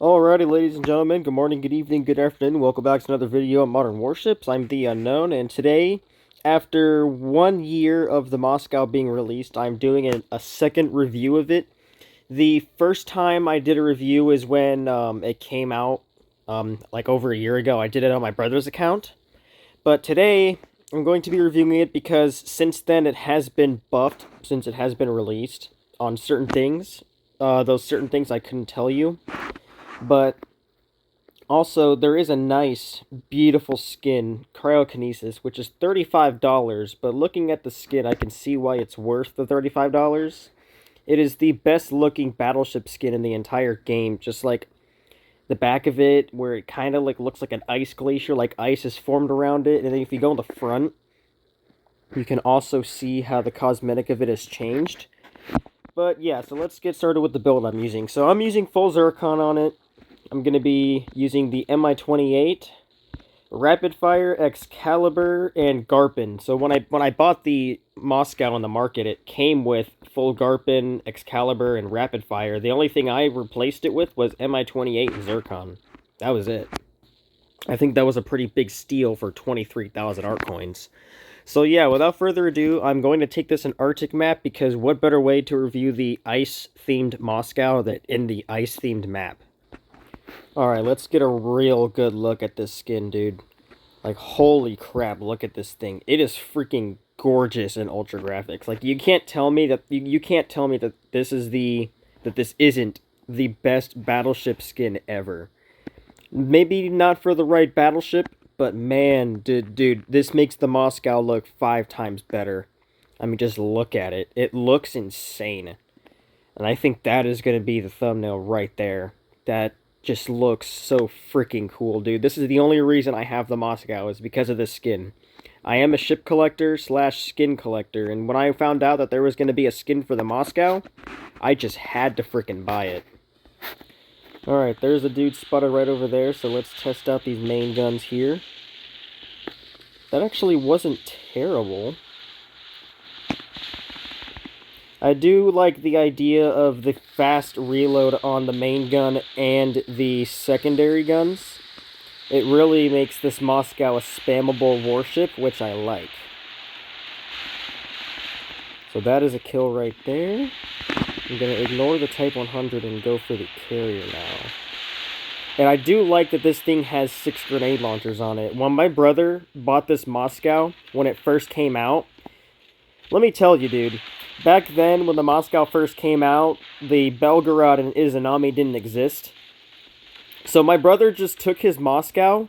Alrighty, ladies and gentlemen, good morning, good evening, good afternoon. Welcome back to another video on Modern Warships. I'm The Unknown, and today, after 1 year of the Moscow being released, I'm doing a second review of it. The first time I did a review is when it came out, like over a year ago. I did it on my brother's account. But today, I'm going to be reviewing it because since then it has been buffed, since it has been released on certain things. Those certain things I couldn't tell you. But also, there is a nice, beautiful skin, Cryokinesis, which is $35, but looking at the skin, I can see why it's worth the $35. It is the best looking battleship skin in the entire game, just like the back of it, where it kind of like looks like an ice glacier, like ice is formed around it, and then if you go in the front, you can also see how the cosmetic of it has changed. But yeah, so let's get started with the build I'm using. So I'm using full Zircon on it. I'm going to be using the Mi-28, Rapid Fire, Excalibur, and Garpin. So when I bought the Moscow on the market, it came with full Garpin, Excalibur, and Rapid Fire. The only thing I replaced it with was Mi-28 and Zircon. That was it. I think that was a pretty big steal for 23,000 art coins. So yeah, without further ado, I'm going to take this an Arctic map because what better way to review the ice-themed Moscow than in the ice-themed map? Alright, let's get a real good look at this skin, dude. Like, holy crap, look at this thing. It is freaking gorgeous in Ultra Graphics. Like, you can't tell me that you can't tell me that this isn't the best battleship skin ever. Maybe not for the right battleship, but man, dude, this makes the Moscow look 5 times better. I mean, just look at it. It looks insane. And I think that is going to be the thumbnail right there. That just looks so freaking cool, dude. This is the only reason I have the Moscow is because of this skin. I am a ship collector slash skin collector, and when I found out that there was going to be a skin for the Moscow, I just had to freaking buy it. Alright, there's a dude spotted right over there, so let's test out these main guns here. That actually wasn't terrible. I do like the idea of the fast reload on the main gun and the secondary guns. It really makes this Moscow a spammable warship, which I like. So that is a kill right there. I'm going to ignore the Type 100 and go for the carrier now. And I do like that this thing has 6 grenade launchers on it. When my brother bought this Moscow, when it first came out, let me tell you, dude, back then when the Moscow first came out, the Belgorod and Izanami didn't exist. So my brother just took his Moscow,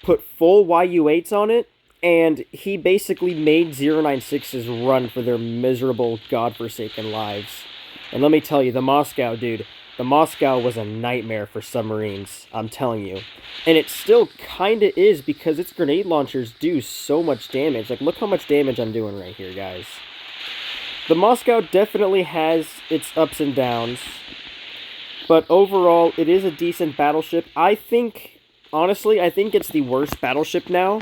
put full YU-8s on it, and he basically made 096s run for their miserable, godforsaken lives. And let me tell you, the Moscow, dude, the Moscow was a nightmare for submarines, I'm telling you. And it still kinda is because its grenade launchers do so much damage. Like, look how much damage I'm doing right here, guys. The Moscow definitely has its ups and downs. But overall, it is a decent battleship. I think, honestly, I think it's the worst battleship now.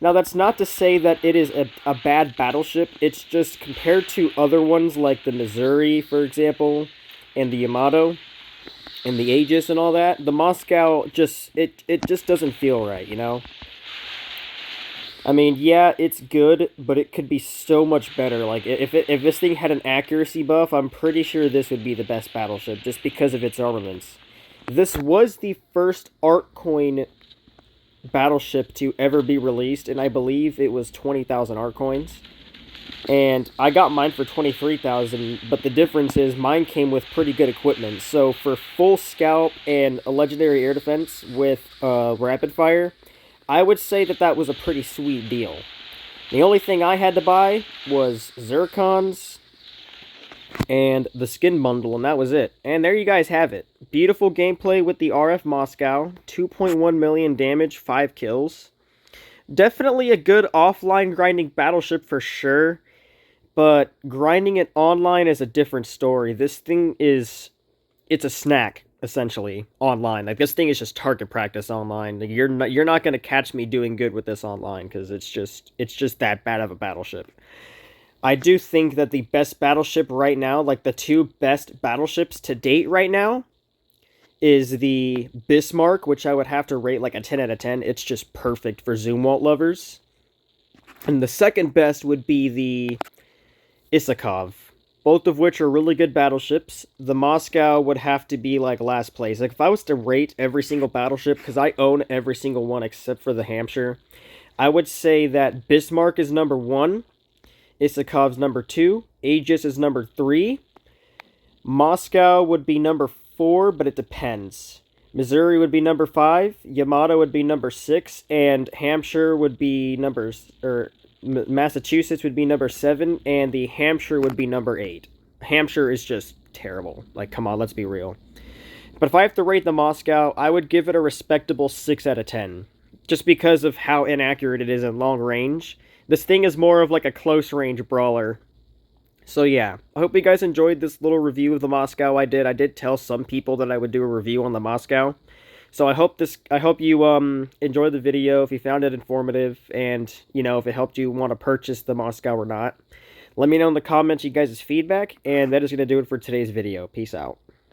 Now, that's not to say that it is a bad battleship. It's just compared to other ones like the Missouri, for example, and the Yamato, and the Aegis and all that, the Moscow just, it just doesn't feel right, you know? I mean, yeah, it's good, but it could be so much better. Like, if this thing had an accuracy buff, I'm pretty sure this would be the best battleship, just because of its armaments. This was the first art coin battleship to ever be released, and I believe it was 20,000 art coins. And I got mine for 23,000, but the difference is mine came with pretty good equipment. So for full scalp and a legendary air defense with rapid fire, I would say that that was a pretty sweet deal. The only thing I had to buy was Zircons and the skin bundle, and that was it. And there you guys have it. Beautiful gameplay with the RF Moscow. 2.1 million damage, 5 kills. Definitely a good offline grinding battleship for sure, but grinding it online is a different story. This thing is... it's a snack, essentially, online. Like, this thing is just target practice online. Like, you're not going to catch me doing good with this online, because it's just that bad of a battleship. I do think that the best battleship right now, like the two best battleships to date right now, is the Bismarck, which I would have to rate like a 10 out of 10. It's just perfect for Zumwalt lovers. And the second best would be the Isakov, both of which are really good battleships. The Moscow would have to be like last place. Like if I was to rate every single battleship, because I own every single one except for the Hampshire, I would say that Bismarck is number 1, Isakov's number 2, Aegis is number 3, Moscow would be number 4, but it depends. Missouri would be number 5, Yamato would be number 6, and Hampshire would be Massachusetts would be number 7, and the Hampshire would be number 8. Hampshire is just terrible. Like, come on, let's be real. But if I have to rate the Moscow, I would give it a respectable 6 out of 10. Just because of how inaccurate it is in long range. This thing is more of like a close range brawler. So yeah, I hope you guys enjoyed this little review of the Moscow I did. I did tell some people that I would do a review on the Moscow. So I hope you enjoyed the video, if you found it informative, and, you know, if it helped you want to purchase the Moscow or not. Let me know in the comments you guys' feedback, and that is going to do it for today's video. Peace out.